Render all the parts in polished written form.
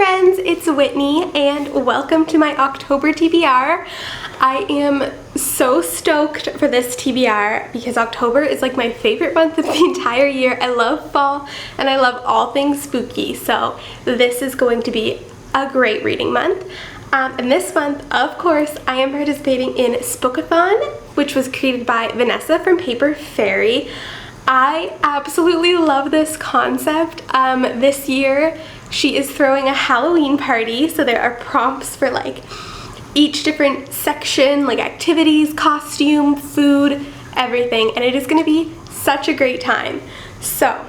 friends, it's Whitney and welcome to my October TBR. I am so stoked for this TBR because October is like my favorite month of the entire year. I love fall and I love all things spooky, so this is going to be a great reading month. And this month, of course, I am participating in Spookathon, which was created by Vanessa from Paper Fairy. I absolutely love this concept. This year she is throwing a Halloween party, so there are prompts for like each different section, like activities, costume, food, everything, and it is going to be such a great time. So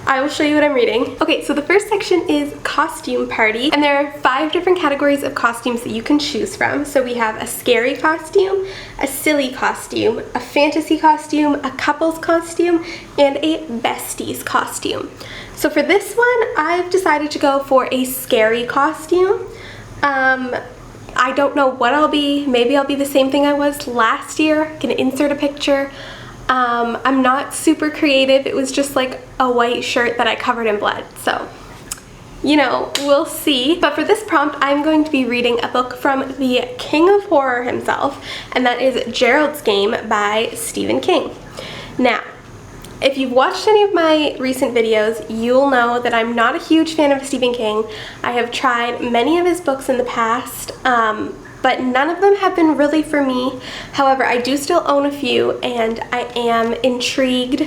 I will show you what I'm reading. Okay, so the first section is costume party, and there are 5 different categories of costumes that you can choose from. So we have a scary costume, a silly costume, a fantasy costume, a couple's costume, and a besties costume. So for this one, I've decided to go for a scary costume. I don't know what I'll be. Maybe I'll be the same thing I was last year. I'm gonna insert a picture. I'm not super creative. It was just like a white shirt that I covered in blood. So, you know, we'll see. But for this prompt, I'm going to be reading a book from the King of Horror himself, and that is Gerald's Game by Stephen King. Now, if you've watched any of my recent videos, you'll know that I'm not a huge fan of Stephen King. I have tried many of his books in the past, but none of them have been really for me. However, I do still own a few, and I am intrigued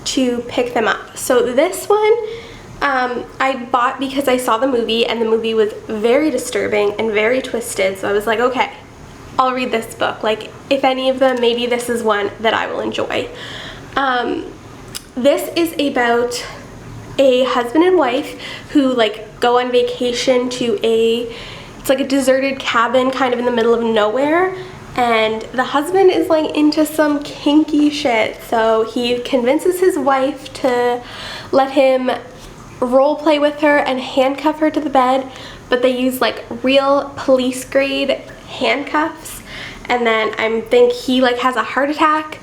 to pick them up. So this one, I bought because I saw the movie, and the movie was very disturbing and very twisted, so I was like, okay, I'll read this book. Like, if any of them, maybe this is one that I will enjoy. This is about a husband and wife who like go on vacation to it's like a deserted cabin kind of in the middle of nowhere, and the husband is like into some kinky shit, so he convinces his wife to let him role play with her and handcuff her to the bed, but they use like real police grade handcuffs, and then I think he like has a heart attack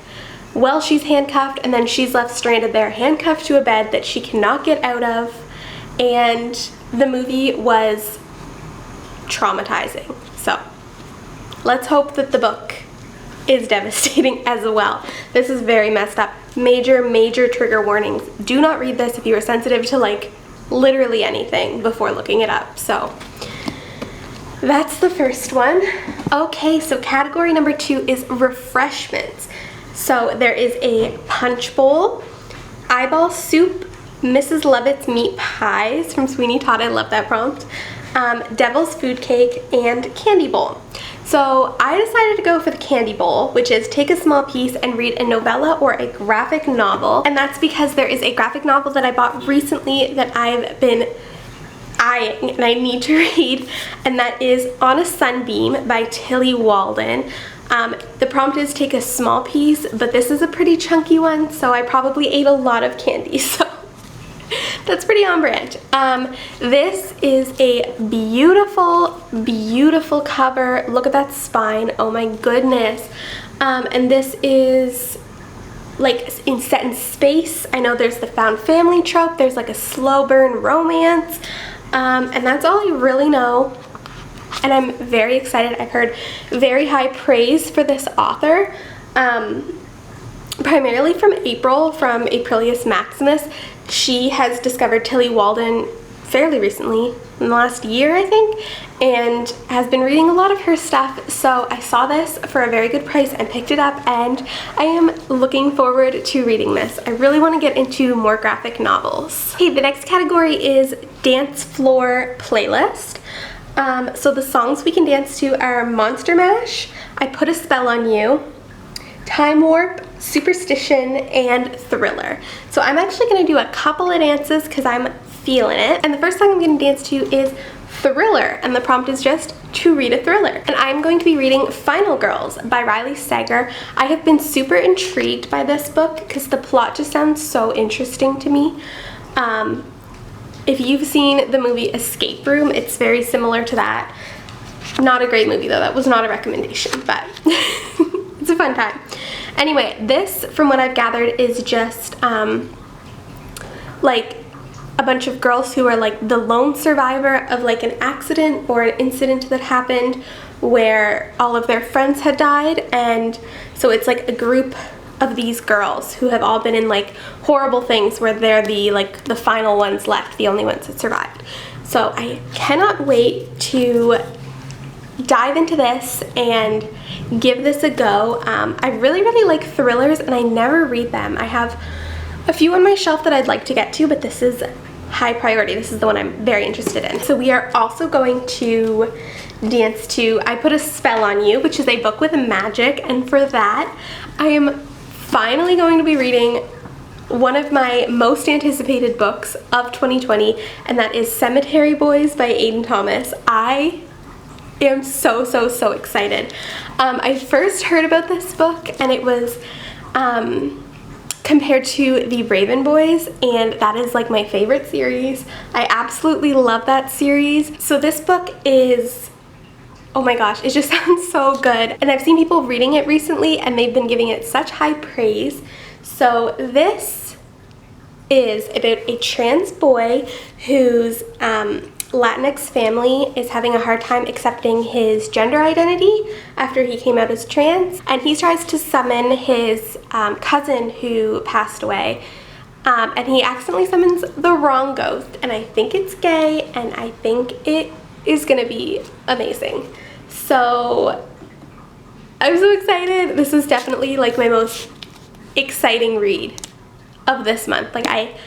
while she's handcuffed, and then she's left stranded there, handcuffed to a bed that she cannot get out of, and the movie was traumatizing. So let's hope that the book is devastating as well. This is very messed up. Major trigger warnings. Do not read this if you are sensitive to like literally anything before looking it up. So that's the first one. Okay, so category number 2 is refreshments. So there is a punch bowl, eyeball soup, Mrs. Lovett's meat pies from Sweeney Todd, I love that prompt, devil's food cake, and candy bowl. So I decided to go for the candy bowl, which is take a small piece and read a novella or a graphic novel, and that's because there is a graphic novel that I bought recently that I've been eyeing and I need to read, and that is On a Sunbeam by Tilly Walden. The prompt is take a small piece, but this is a pretty chunky one, so I probably ate a lot of candy, so that's pretty on brand. This is a beautiful cover. Look at that spine, oh my goodness. And this is like set in space. I know there's the found family trope, there's like a slow burn romance, and that's all I really know. And I'm very excited. I've heard very high praise for this author, primarily from April, from Aprilius Maximus. She has discovered Tilly Walden fairly recently, in the last year I think, and has been reading a lot of her stuff, so I saw this for a very good price and picked it up, and I am looking forward to reading this. I really want to get into more graphic novels. Okay, the next category is dance floor playlist. So the songs we can dance to are Monster Mash, I Put a Spell on You, Time Warp, Superstition, and Thriller. So I'm actually going to do a couple of dances because I'm feeling it. And the first song I'm going to dance to is Thriller, and the prompt is just to read a thriller. And I'm going to be reading Final Girls by Riley Sager. I have been super intrigued by this book because the plot just sounds so interesting to me. If you've seen the movie Escape Room, it's very similar to that. Not a great movie though, that was not a recommendation, but it's a fun time. Anyway, this, from what I've gathered, is just like a bunch of girls who are like the lone survivor of like an accident or an incident that happened where all of their friends had died, and so it's like a group of these girls who have all been in like horrible things where they're the final ones left, the only ones that survived. So I cannot wait to dive into this and give this a go. I really like thrillers and I never read them. I have a few on my shelf that I'd like to get to, but this is high priority. This is the one I'm very interested in. So we are also going to dance to I Put a Spell on You, which is a book with magic, and for that I am finally going to be reading one of my most anticipated books of 2020, and that is Cemetery Boys by Aiden Thomas. I am so excited. I first heard about this book and it was compared to The Raven Boys, and that is like my favorite series. I absolutely love that series. So this book is, oh my gosh, it just sounds so good. And I've seen people reading it recently and they've been giving it such high praise. So this is about a trans boy whose Latinx family is having a hard time accepting his gender identity after he came out as trans, and he tries to summon his cousin who passed away, and he accidentally summons the wrong ghost, and I think it's gay, and I think it is gonna be amazing. So I'm so excited. This is definitely like my most exciting read of this month. Like, I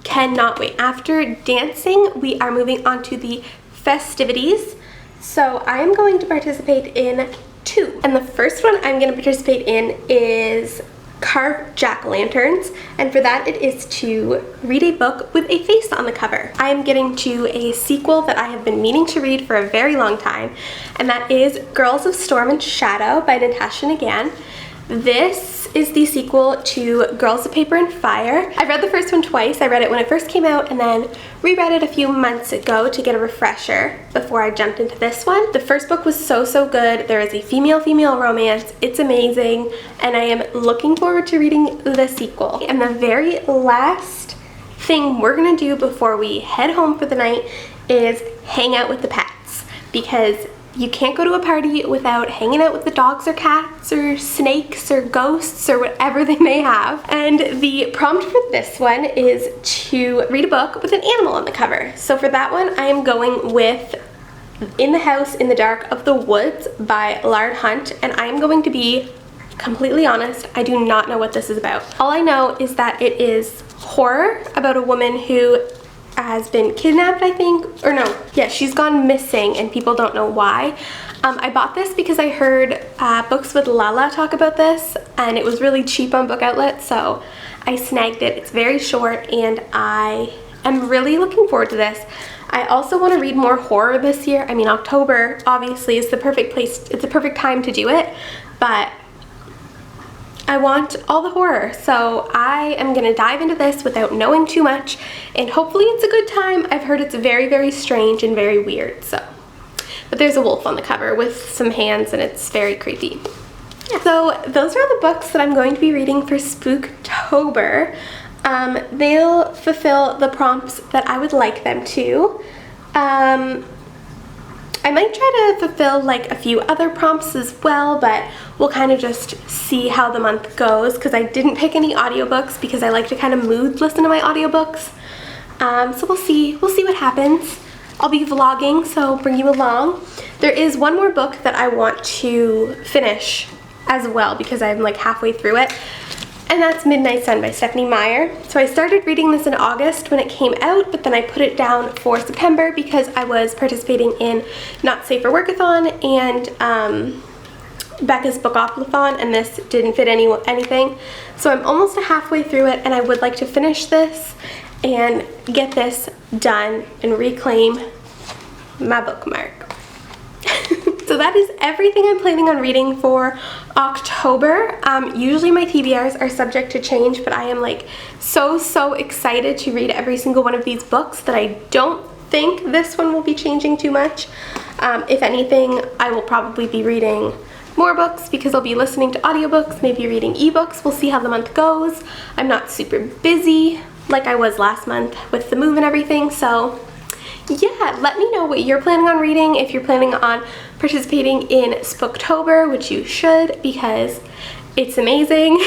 cannot wait. After dancing, we are moving on to the festivities. So I'm going to participate in two. And the first one I'm going to participate in is carve jack-o'-lanterns, and for that it is to read a book with a face on the cover. I am getting to a sequel that I have been meaning to read for a very long time, and that is Girls of Storm and Shadow by Natasha Nagan. This is the sequel to Girls of Paper and Fire. I've read the first one twice. I read it when it first came out and then reread it a few months ago to get a refresher before I jumped into this one. The first book was so good. There is a female-female romance. It's amazing, and I am looking forward to reading the sequel. And the very last thing we're gonna do before we head home for the night is hang out with the pets, because you can't go to a party without hanging out with the dogs or cats or snakes or ghosts or whatever they may have. And the prompt for this one is to read a book with an animal on the cover. So for that one, I am going with In the House in the Dark of the Woods by Lard Hunt, and I am going to be completely honest, I do not know what this is about. All I know is that it is horror about a woman who has been kidnapped, I think, or no, yeah, she's gone missing and people don't know why. I bought this because I heard Books with Lala talk about this, and it was really cheap on Book Outlet, so I snagged it. It's very short and I am really looking forward to this. I also want to read more horror this year. I mean, October obviously is the perfect place, it's the perfect time to do it, but I want all the horror, so I am going to dive into this without knowing too much, and hopefully it's a good time. I've heard it's very strange and very weird, so. But there's a wolf on the cover with some hands and it's very creepy. Yeah. So those are the books that I'm going to be reading for Spooktober. They'll fulfill the prompts that I would like them to. I might try to fulfill like a few other prompts as well, but we'll kind of just see how the month goes, because I didn't pick any audiobooks because I like to kind of mood listen to my audiobooks. So we'll see what happens. I'll be vlogging, so bring you along. There is one more book that I want to finish as well because I'm like halfway through it, and that's Midnight Sun by Stephanie Meyer. So I started reading this in August when it came out, but then I put it down for September because I was participating in Not Safe for Workathon and Becca's Bookopoly-thon, and this didn't fit anything. So I'm almost halfway through it, and I would like to finish this and get this done and reclaim my bookmark. So that is everything I'm planning on reading for October. Usually my TBRs are subject to change, but I am like so excited to read every single one of these books that I don't think this one will be changing too much. If anything, I will probably be reading more books because I'll be listening to audiobooks, maybe reading ebooks. We'll see how the month goes. I'm not super busy like I was last month with the move and everything. So yeah, let me know what you're planning on reading, if you're planning on participating in Spooktober, which you should because it's amazing.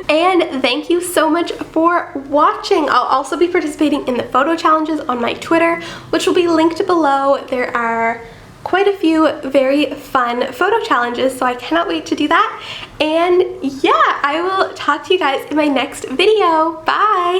And thank you so much for watching. I'll also be participating in the photo challenges on my Twitter, which will be linked below. There are quite a few very fun photo challenges, so I cannot wait to do that. And yeah, I will talk to you guys in my next video. Bye!